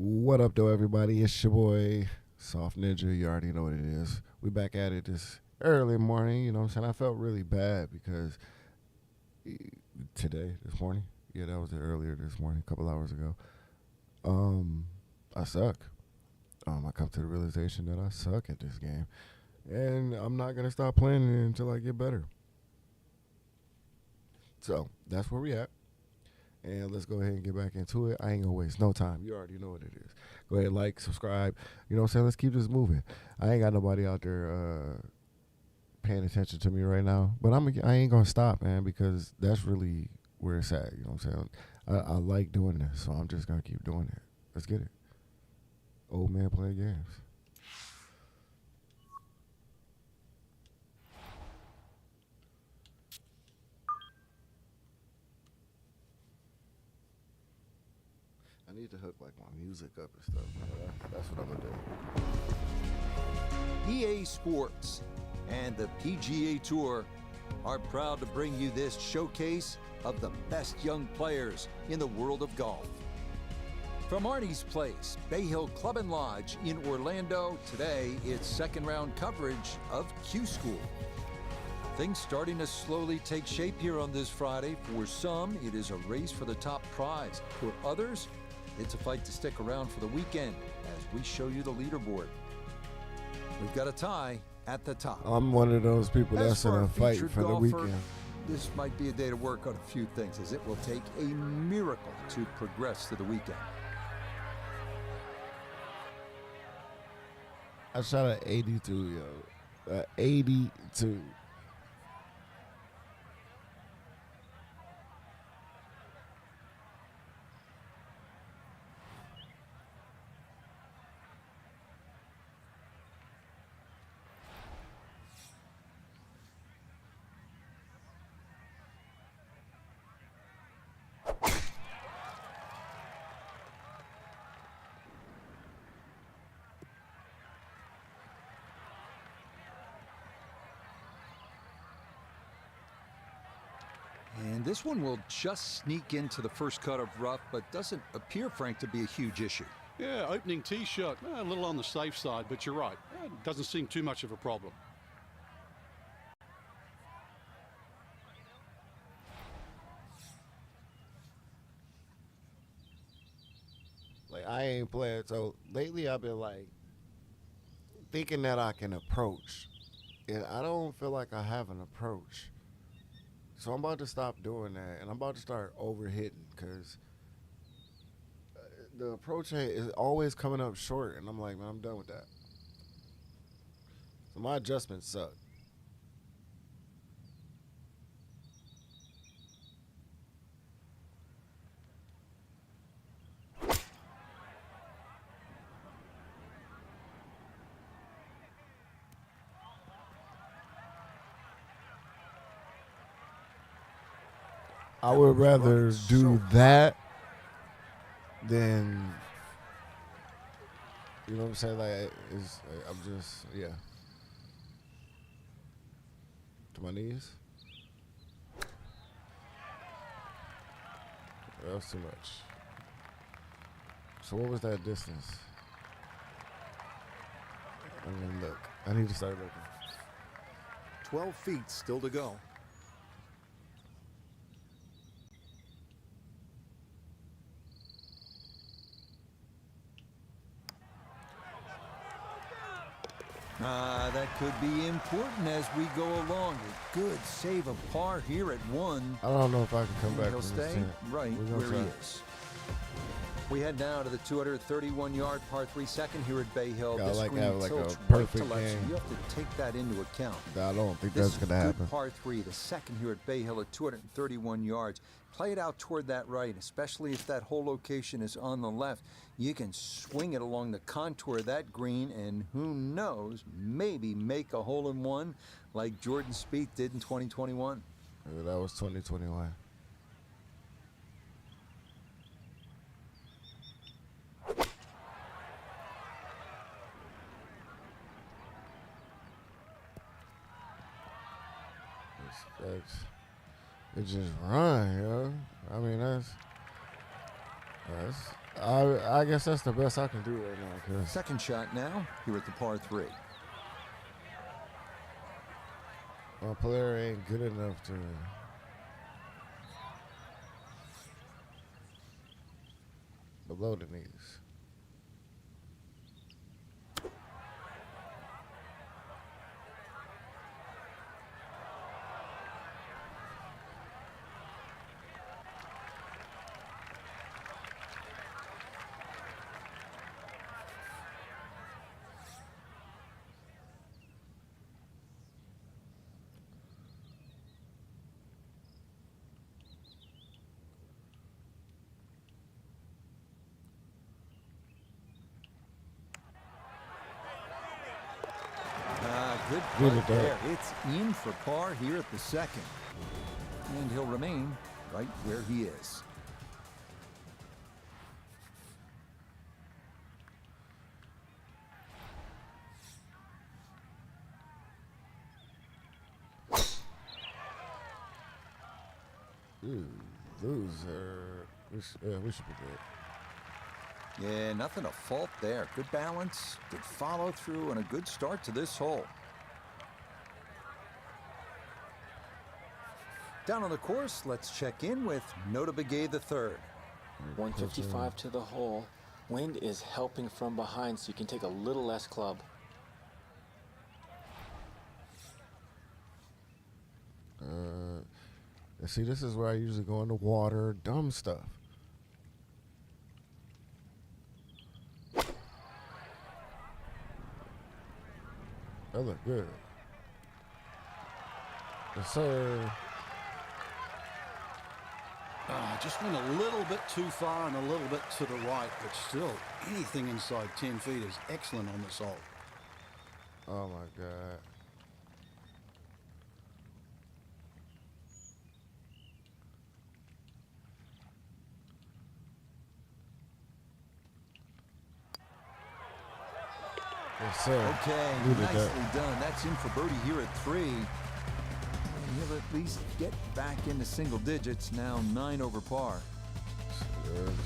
What up, though, everybody? It's your boy, Soft Ninja. You already know what it is. We back at it this early morning. You know what I'm saying? I felt really bad because this morning, yeah, that was it earlier this morning, a couple hours ago. I suck. I come to the realization that I suck at this game, and I'm not gonna stop playing it until I get better. So that's where we at. And let's go ahead and get back into it. I ain't gonna waste no time. You already know what it is. Go ahead, like, subscribe. You know what I'm saying? Let's keep this moving. I ain't got nobody out there paying attention to me right now, but I ain't gonna stop, man, because that's really where it's at. You know what I'm saying? I like doing this, so I'm just gonna keep doing it. Let's get it. Old man playing games. I need to hook like my music up and stuff. Man. That's what I'm gonna do. EA Sports and the PGA Tour are proud to bring you this showcase of the best young players in the world of golf. From Arnie's Place, Bay Hill Club and Lodge in Orlando, today it's second round coverage of Q School. Things starting to slowly take shape here on this Friday. For some, it is a race for the top prize. For others, it's a fight to stick around for the weekend as we show you the leaderboard. We've got a tie at the top. I'm one of those people that's in a fight for the weekend. This might be a day to work on a few things, as it will take a miracle to progress to the weekend. I shot at 82, yo. 82. And this one will just sneak into the first cut of rough, but doesn't appear, Frank, to be a huge issue. Yeah, opening tee shot, a little on the safe side, but you're right. It doesn't seem too much of a problem. Like, I ain't playing. So lately I've been like thinking that I can approach, and I don't feel like I have an approach. So I'm about to stop doing that, and I'm about to start overhitting because the approach is always coming up short, and I'm like, man, I'm done with that. So my adjustments suck. I would rather do that than, you know what I'm saying? Like, I'm just, yeah. To my knees. That was too much. So what was that distance? I'm gonna look. I need to start looking. 12 feet still to go. That could be important as we go along. A good save of par here at 1. I don't know if I can come back He'll from this stay tent. right We're gonna where he try. is. We head now to the 231-yard par 3 second here at Bay Hill. Yeah, I This like green having like a tilts right perfect to left, so game. you have to take that into account. I don't think This that's is gonna good happen. par 3, the second here at Bay Hill at 231 yards. Play it out toward that right, especially if that hole location is on the left. You can swing it along the contour of that green, and who knows, maybe make a hole-in-one like Jordan Spieth did in 2021. That was 2021. It just run, yo. I mean, I guess that's the best I can do right now. Cause Second shot now here at the par 3. my player ain't good enough to. Below the knees. Good Good putt at that. there. It's in for par here at the second. And he'll remain right where he is. Ooh, loser. We should be good. Yeah, nothing to fault there. Good balance, good follow through, and a good start to this hole. Down on the course, let's check in with Nota Begay the third. 155 to the hole. Wind is helping from behind, so you can take a little less club. See, this is where I usually go in the water, dumb stuff. That look good. Yes, sir. Just went a little bit too far and a little bit to the right, but still, anything inside 10 feet is excellent on this hole. Oh my God. Yes, sir. Okay, Needed nicely that. done. That's in for birdie here at 3. And he'll at least get back into single digits, now 9 over par.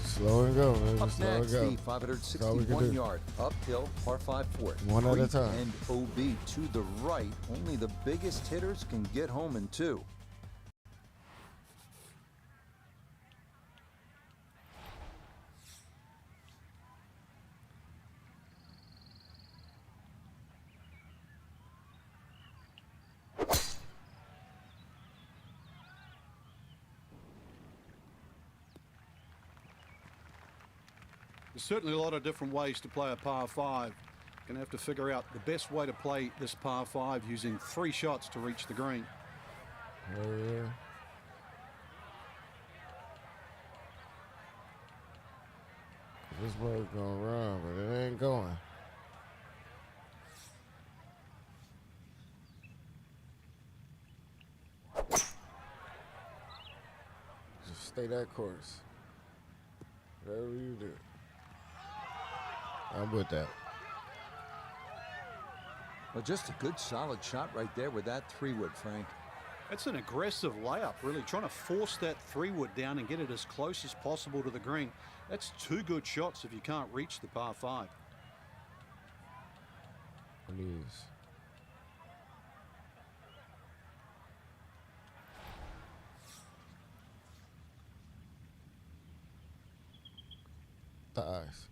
Slow and go, man. Up Just slow and next, go. the That's all we can 561-yard uphill par 5 fourth. One at a Creek time. And OB to the right. Only the biggest hitters can get home in 2. There's certainly a lot of different ways to play a par 5. Going to have to figure out the best way to play this par 5 using 3 shots to reach the green. Oh, yeah. This boat's gonna run, but it ain't going. Just stay that course. Whatever you do. I'm with that. Well, just a good solid shot right there with that 3-wood, Frank. That's an aggressive layup, really trying to force that 3-wood down and get it as close as possible to the green. That's 2 good shots if you can't reach the par 5. Please. The eyes.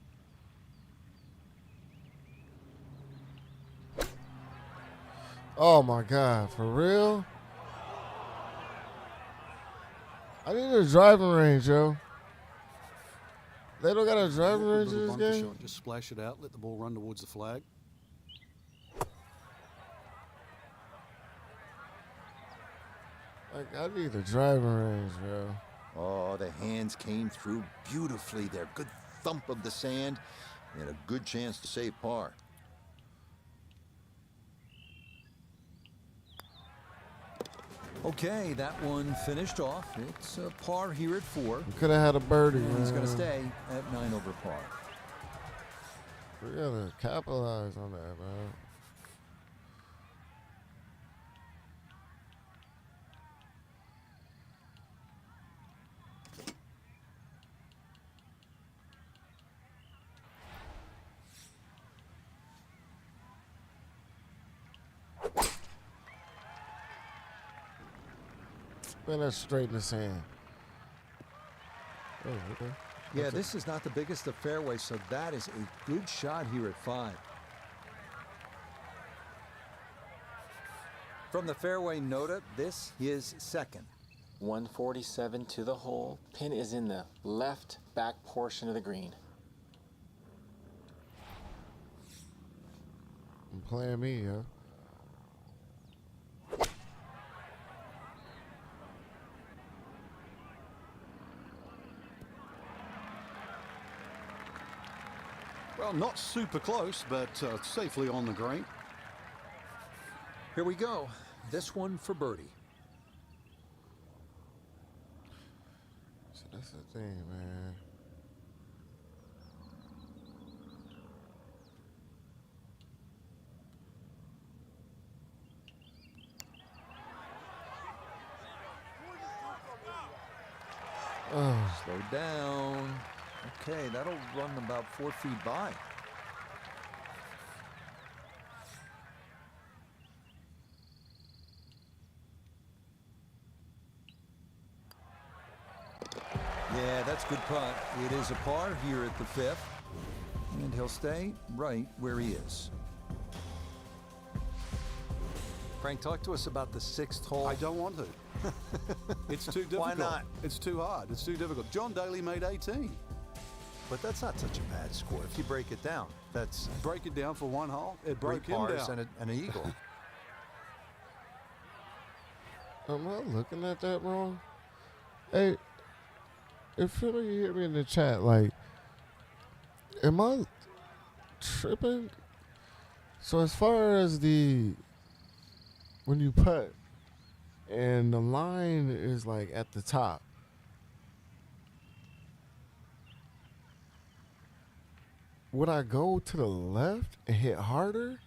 Oh my God, for real? I need a driving range, yo. They don't got a driving range in this Bunker game? shot, just splash it out, let the ball run towards the flag. Like, I need a driving range, bro. Oh, the hands came through beautifully there. Good thump of the sand and a good chance to save par. Okay, that one finished off. It's a par here at 4. We could have had a birdie, And man. he's going to stay at 9 over par. We gotta capitalize on that, man. Man, that's straight in the sand. Oh, okay. Yeah, this is not the biggest of fairways, so that is a good shot here at 5. From the fairway nota, this is second. 147 to the hole. Pin is in the left back portion of the green. I'm playing me, yo. Well, not super close, but safely on the green. Here we go. This one for birdie. So that's the thing, man. Oh, Slow down. Okay, that'll run about 4 feet by. Yeah, that's good putt. It is a par here at the 5th. And he'll stay right where he is. Frank, talk to us about the 6th hole. I don't want to. It's too difficult. Why not? It's too hard. It's too difficult. John Daly made 18. But that's not such a bad score. If you break it down, that's Break it down for 1 hole. It 3 broke him pars down. and an eagle. am I looking at that wrong? Hey, if you hit me in the chat, like, am I tripping? So as far as when you putt and the line is like at the top, would I go to the left and hit harder?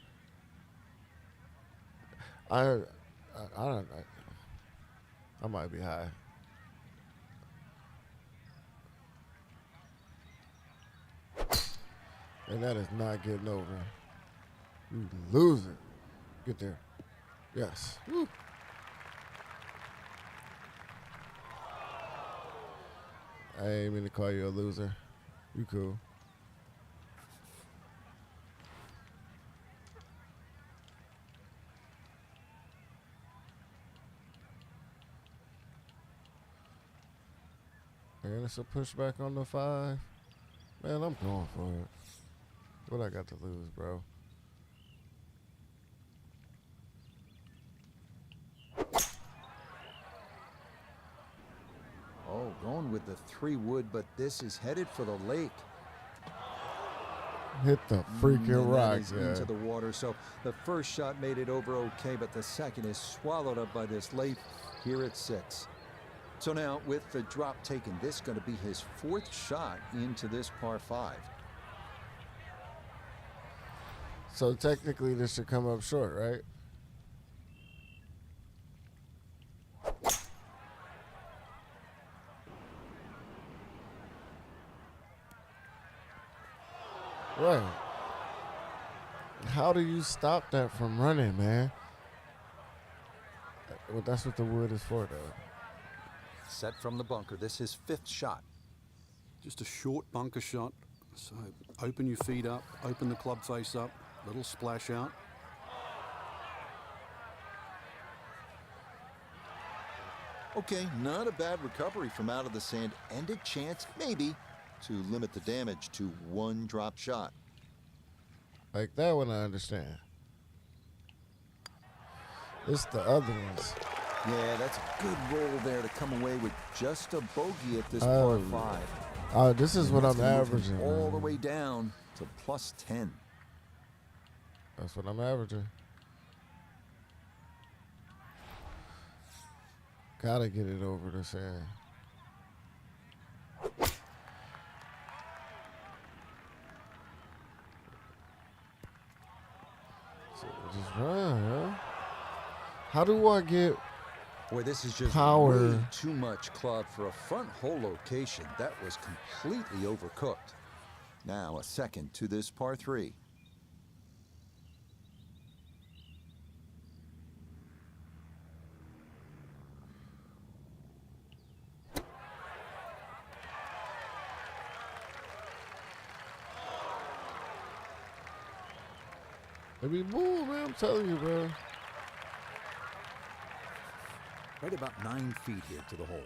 I might be high. And that is not getting over. You loser. Get there. Yes. Woo. I ain't mean to call you a loser. You cool. And it's a pushback on the 5. Man, I'm going for it. What I got to lose, bro? Oh, going with the 3 wood, but this is headed for the lake. Hit the freaking And that rock, is yeah. into the water. So the first shot made it over okay, but the second is swallowed up by this lake here at 6. So now with the drop taken, this is going to be his 4th shot into this par 5. So technically this should come up short, right? Right. How do you stop that from running, man? Well, that's what the wood is for, though. Set from the bunker. This is 5th shot. Just a short bunker shot. So open your feet up, open the club face up, little splash out. Okay, not a bad recovery from out of the sand, and a chance, maybe, to limit the damage to 1 drop shot. Like that one I understand. It's the other ones. Yeah, that's a good roll there to come away with just a bogey at this par 5. This is And what that's I'm gonna move him averaging. all the man. way down to plus 10. That's what I'm averaging. Gotta get it over the sand. So just run, huh? How do I get Boy, this is just power? way too much club for a front hole location. That was completely overcooked. Now a second to this par 3. It be bull, man. I'm telling you, bro. Right about 9 feet here to the hole.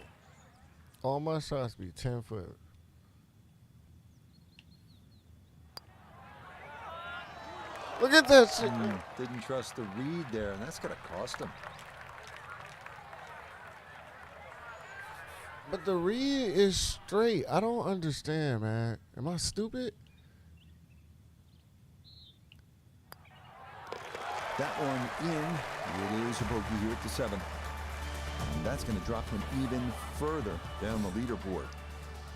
All my shots be 10 foot. Look at that shit. Didn't trust the read there, and that's going to cost him. But the read is straight. I don't understand, man. Am I stupid? That one in. It is a bogey here at the 7th. And that's going to drop him even further down the leaderboard.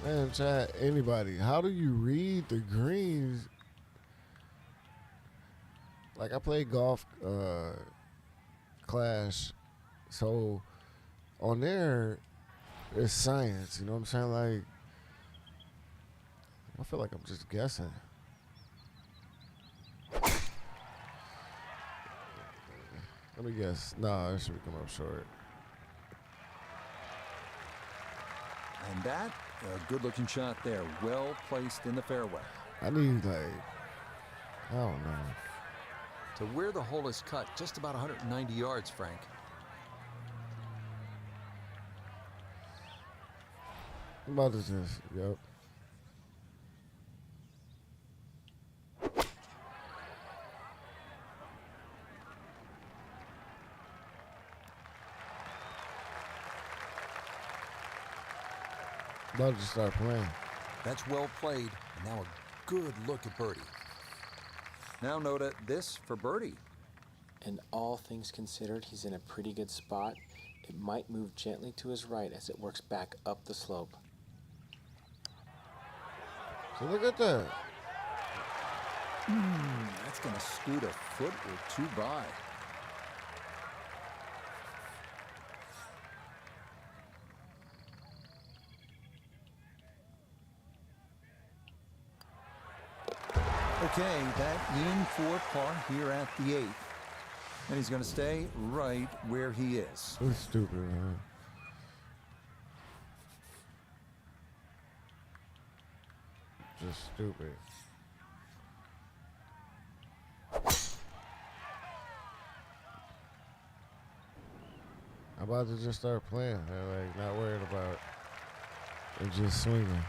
Man, Chad, anybody, how do you read the greens? Like, I play golf clash, so on there, it's science, you know what I'm saying? Like, I feel like I'm just guessing. Let me guess. Nah, it should be coming up short. And that, a good-looking shot there. Well placed in the fairway. I need, like, I don't know. To where the hole is cut, just about 190 yards, Frank. I'm about to just, yep. About to start playing. That's well played. And now a good look at birdie. Now note this for birdie. And all things considered, he's in a pretty good spot. It might move gently to his right as it works back up the slope. So look at that. That's going to scoot a foot or two by. Okay, that in for par here at the 8th. And he's going to stay right where he is. It's stupid, man. Just stupid. I'm about to just start playing. I'm like, not worried about it, just swinging.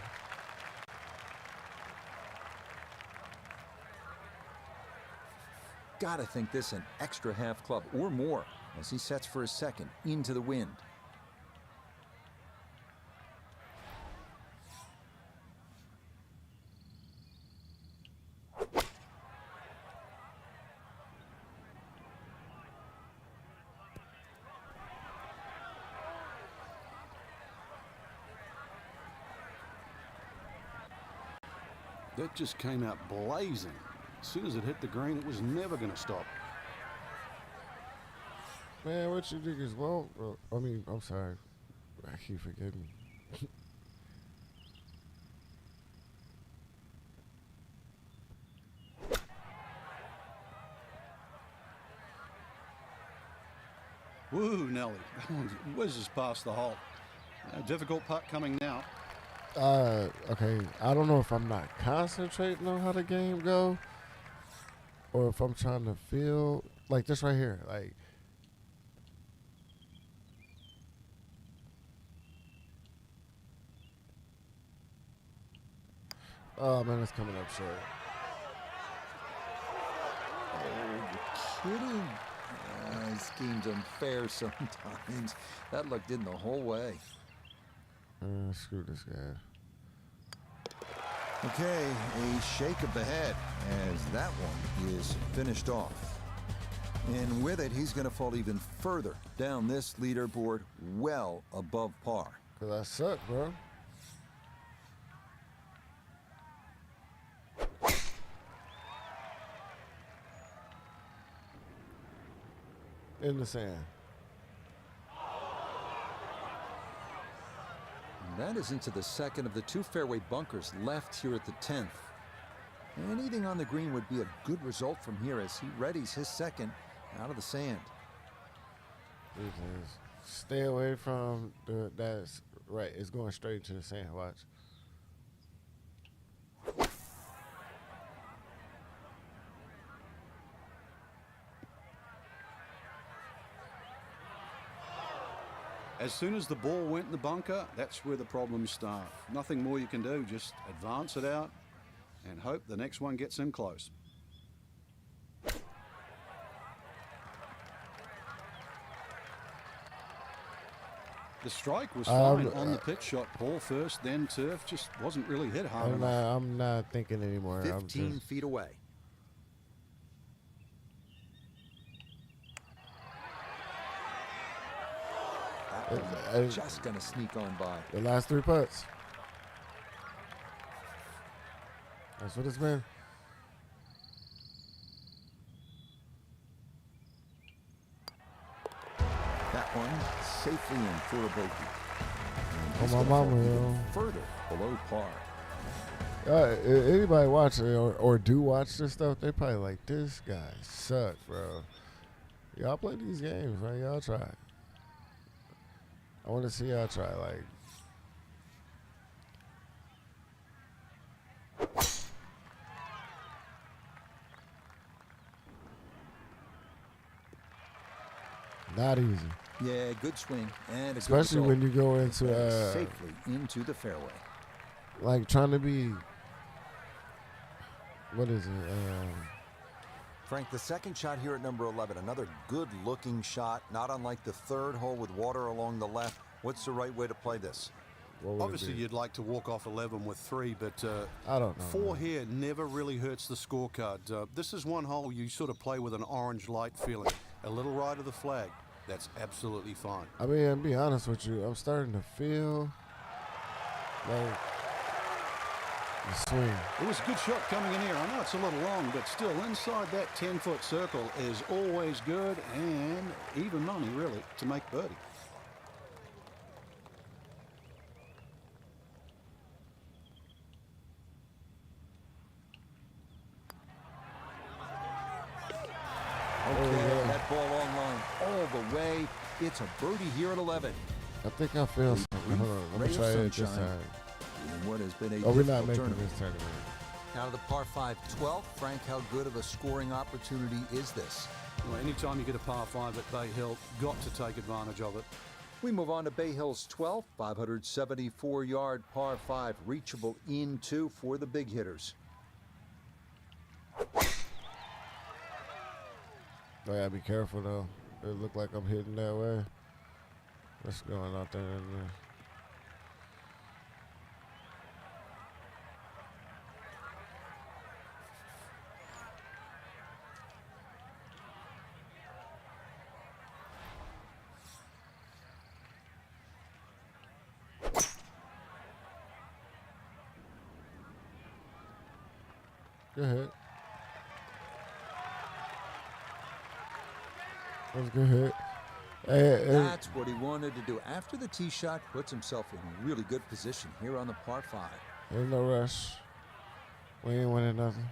Gotta think this an extra half club or more as he sets for his second into the wind. That just came out blazing. As soon as it hit the green, it was never going to stop. Man, what you niggas want? I mean, I'm sorry. I keep forgetting. Woo, Nelly. That one whizzes past the hole. A difficult putt coming now. Okay. I don't know if I'm not concentrating on how the game go, or if I'm trying to feel like this right here. Like, oh man, it's coming up short. Oh, you're kidding? This game's unfair sometimes. That looked in the whole way. Screw this guy. Okay, a shake of the head as that one is finished off. And with it, he's going to fall even further down this leaderboard, well above par. Cause I suck, bro. In the sand. That is into the second of the two fairway bunkers left here at the 10th. Anything on the green would be a good result from here as he readies his second out of the sand. Stay away from that's right. It's going straight to the sand. Watch. As soon as the ball went in the bunker, that's where the problems start. Nothing more you can do, just advance it out and hope the next one gets in close. The strike was fine on the pitch shot. Ball first, then turf. Just wasn't really hit hard enough. I'm not thinking anymore. 15 feet away. That one just going to sneak on by. The last 3 putts. That's what it's been. That one safely in for a bogey. Oh, my mama, yo. Further below par. Anybody watch it or do watch this stuff, they probably like, this guy sucks, bro. Y'all play these games, right? Y'all try. I want to see y'all try, like. Not easy. Yeah, good swing and a especially good when you go into safely into the fairway. Like trying to be. What is it? Frank, the second shot here at number 11, another good-looking shot, not unlike the third hole with water along the left. What's the right way to play this? Obviously, you'd like to walk off 11 with 3, but I don't know. 4 here never really hurts the scorecard. This is one hole you sort of play with an orange light feeling. A little right of the flag. That's absolutely fine. I mean, to be honest with you, I'm starting to feel like the swing. It was a good shot coming in here. I know it's a little long, but still inside that 10-foot circle is always good and even money, really, to make birdie. Okay, that ball on line all the way. It's a birdie here at 11. I think I feel something. Hold on, let me try it this time. In what has been a we're not difficult making tournament. this tournament. Now to the par 5 12th. Frank, how good of a scoring opportunity is this? Well, anytime you get a par 5 at Bay Hill, got to take advantage of it. We move on to Bay Hill's 12th, 574-yard par 5, reachable into for the big hitters. I gotta be careful though. It look like I'm hitting that way. What's going out there? Go ahead. That was a good hit. That's what he wanted to do. After the tee shot, puts himself in really good position here on the par 5. There's no rush. We ain't winning nothing.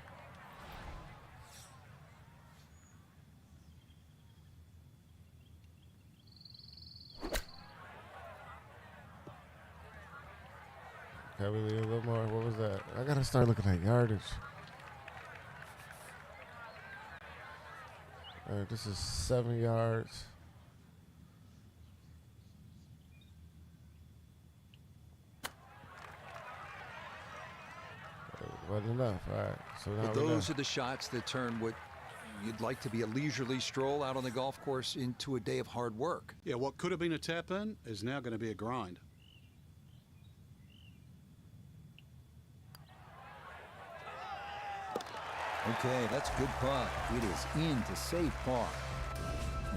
Okay, we leave a little more. What was that? I gotta start looking at yardage. All right, this is 7 yards. Wasn't enough. All right, so now But those are the shots that turn what you'd like to be a leisurely stroll out on the golf course into a day of hard work. Yeah, what could have been a tap in is now going to be a grind. Okay, that's good putt. It is in to save par.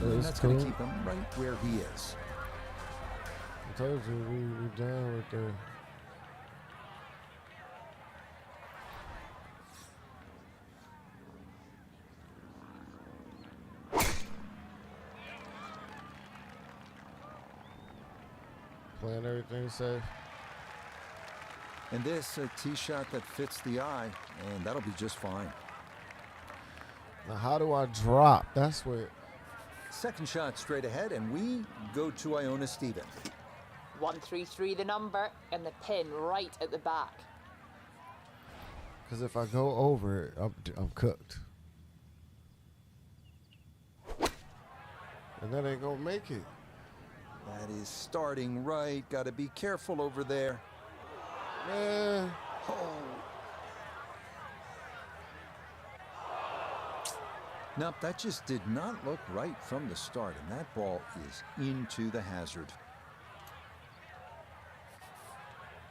And that's cool. going to keep him right where he is. I told you we done with the. Playing everything safe. And this a tee shot that fits the eye, and that'll be just fine. Now, how do I drop? That's what. Second shot straight ahead, and we go to Iona Stephen. 133 the number, and the pin right at the back. Because if I go over it, I'm cooked. And that ain't gonna make it. That is starting right. Got to be careful over there. Man. Oh. Nope, that just did not look right from the start, and that ball is into the hazard.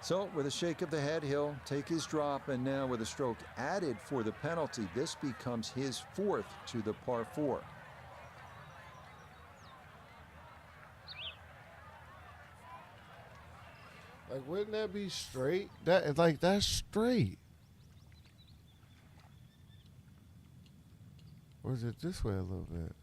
So with a shake of the head, he'll take his drop, and now with a stroke added for the penalty, this becomes his 4th to the par 4. Like, wouldn't that be straight? That's straight. Or is it this way a little bit?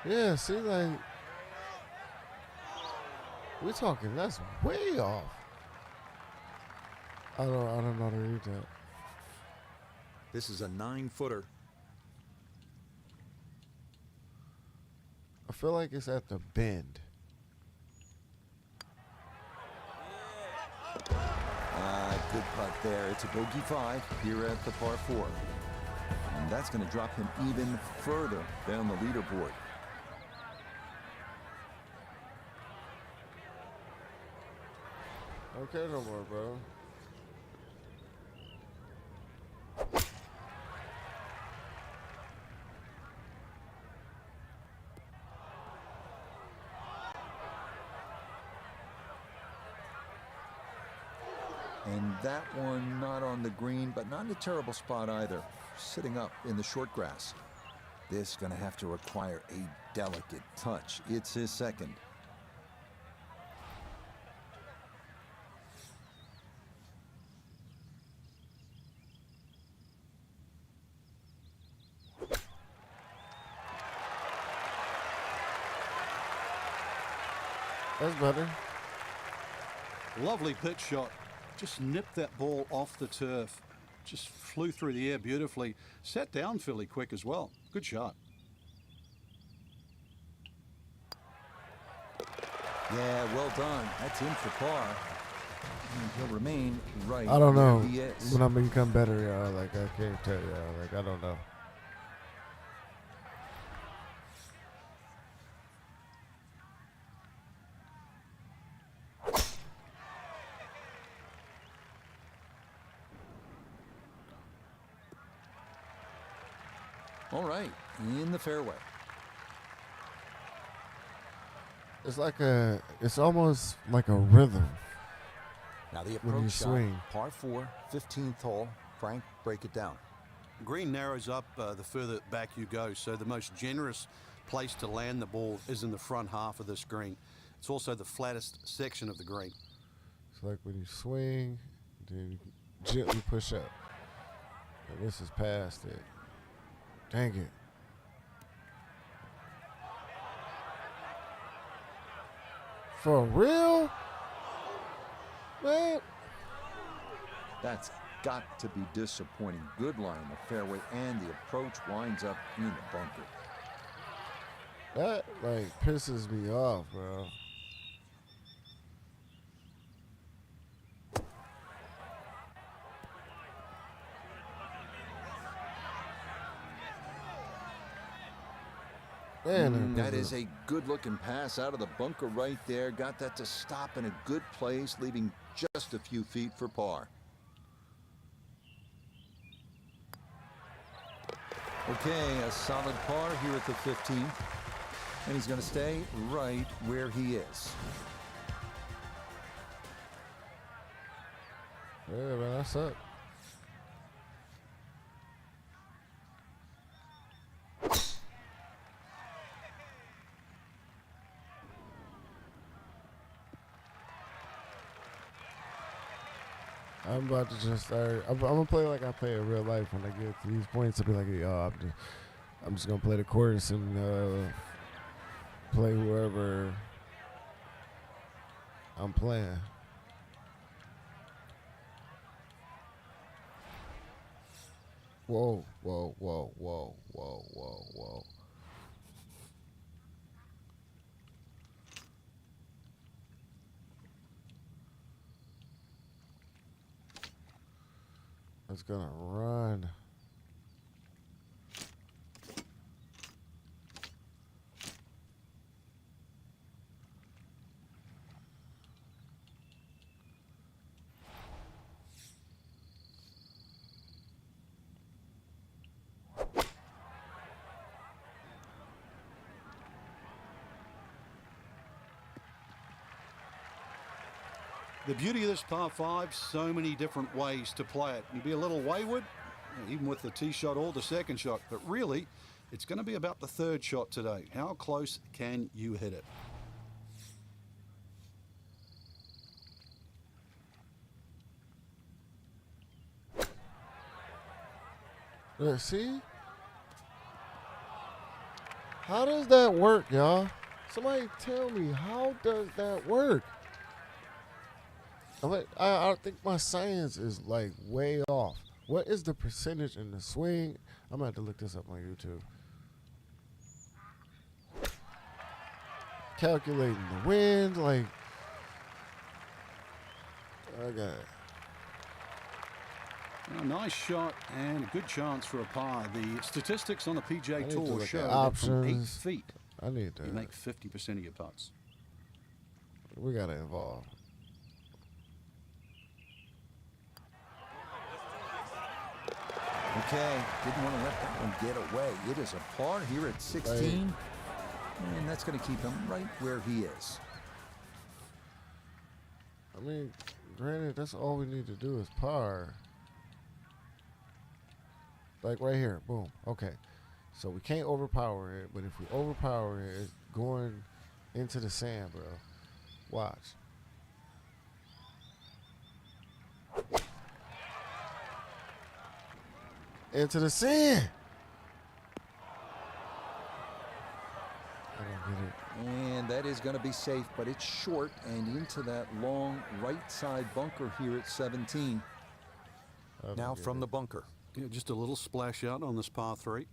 Yeah, see, like, we're talking, that's way off. I don't know how to read that. This is a 9-footer. I feel like it's at the bend. Good putt there. It's a bogey 5 here at the par 4. And that's going to drop him even further down the leaderboard. I don't care no more, bro. And that one not on the green, but not in a terrible spot either. Sitting up in the short grass. This going to have to require a delicate touch. It's his 2nd. That's better. Lovely pitch shot. Just nipped that ball off the turf. Just flew through the air beautifully. Sat down fairly quick as well. Good shot. Yeah, well done. That's in for par. And he'll remain right I don't know where he is. when I'm gonna become better, y'all. Like, I can't tell y'all. Like, I don't know. All right, in the fairway. It's almost like a rhythm. Now the When you approach shot, swing. par 4, 15th hole. Frank, break it down. Green narrows up the further back you go, so the most generous place to land the ball is in the front half of this green. It's also the flattest section of the green. It's like when you swing, then you gently push up. And this is past it. Dang it. For real? Man. That's got to be disappointing. Good line in the fairway, and the approach winds up in the bunker. That, like, pisses me off, bro. Man, That is a good-looking pass out of the bunker right there. Got that to stop in a good place, leaving just a few feet for par. Okay, a solid par here at the 15th. And he's going to stay right where he is. Yeah, man, that's up. I'm about to just start. I'm gonna play like I play in real life. When I get to these points, I'll be like, yo, I'm just gonna play the course and play whoever I'm playing. Whoa, whoa, whoa, whoa, whoa, whoa, whoa. It's gonna run. The beauty of this par 5, so many different ways to play it. You can be a little wayward, even with the tee shot or the second shot, but really, it's going to be about the third shot today. How close can you hit it? See? How does that work, y'all? Somebody tell me, how does that work? I think my science is like way off. What is the percentage in the swing? I'm gonna have to look this up on YouTube. Calculating the wind, like I got it. A nice shot and a good chance for a par. The statistics on the PGA Tour look show at that from 8 options. feet, I need to. you make 50% of your putts. We gotta evolve. Okay, didn't want to let that one get away. It is a par here at 16, and that's going to keep him right where he is. I mean, granted, that's all we need to do is par. Like right here, boom. Okay, so we can't overpower it, but if we overpower it, it's going into the sand, bro. Watch. Into the sand. I don't get it. And that is going to be safe, but it's short and into that long right side bunker here at 17. Now from the bunker. Yeah, just a little splash out on this par 3.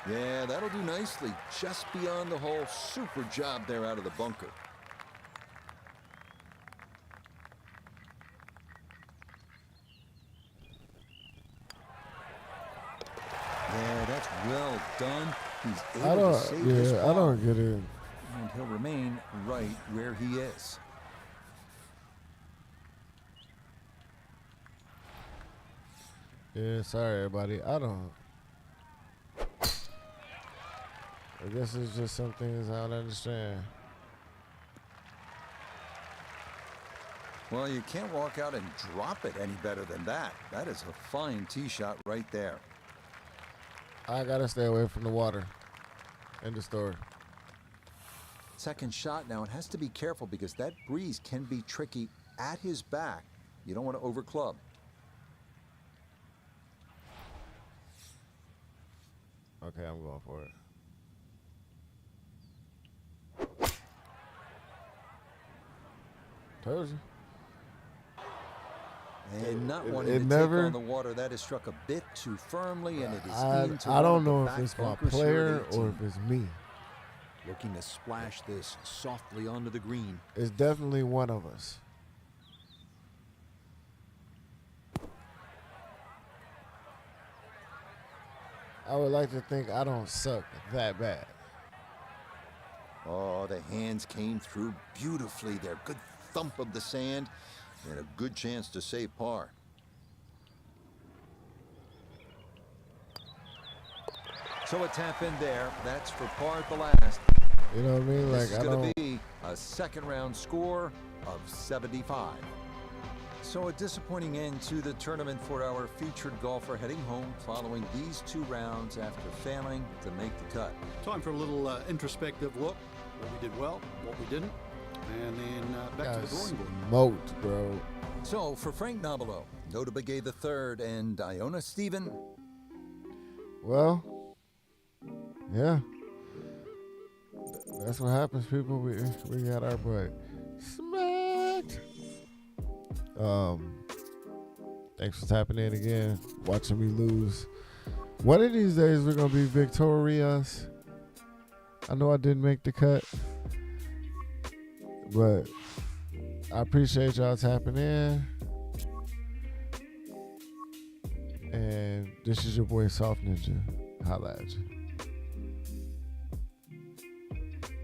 Yeah, that'll do nicely. Just beyond the hole. Super job there out of the bunker. Yeah, that's well done. He's able to save this I par, don't get it. and he'll remain right where he is. Yeah, sorry everybody. I guess it's just some things I don't understand. Well, you can't walk out and drop it any better than that. That is a fine tee shot right there. I gotta stay away from the water. End of story. Second shot now, it has to be careful because that breeze can be tricky at his back. You don't want to over club. Okay, I'm going for it. Told you. And not It wanting to never- take on the water. That is struck a bit too firmly, and it is into I don't one of know the if back it's my bunkers here player at or 18. if it's me. Looking to splash this softly onto the green. It's definitely one of us. I would like to think I don't suck that bad. Oh, the hands came through beautifully there. Good thump of the sand and a good chance to save par. So a tap in there. That's for par at the last. You know what I mean? This is Like I going don't. to be a second round score of 75. So a disappointing end to the tournament for our featured golfer heading home following these 2 rounds after failing to make the cut. Time for a little introspective look. What we did well, what we didn't, and then back to the drawing board. Smoked, bro. So for Frank Nobilo, Nota Begay III, and Iona Stephen. Well, yeah. That's what happens, people. We got our butt smacked. Thanks for tapping in again, watching me lose. One of these days we're gonna be victorious. I know I didn't make the cut, But I appreciate y'all tapping in. And this is your boy Soft Ninja. Holla at you.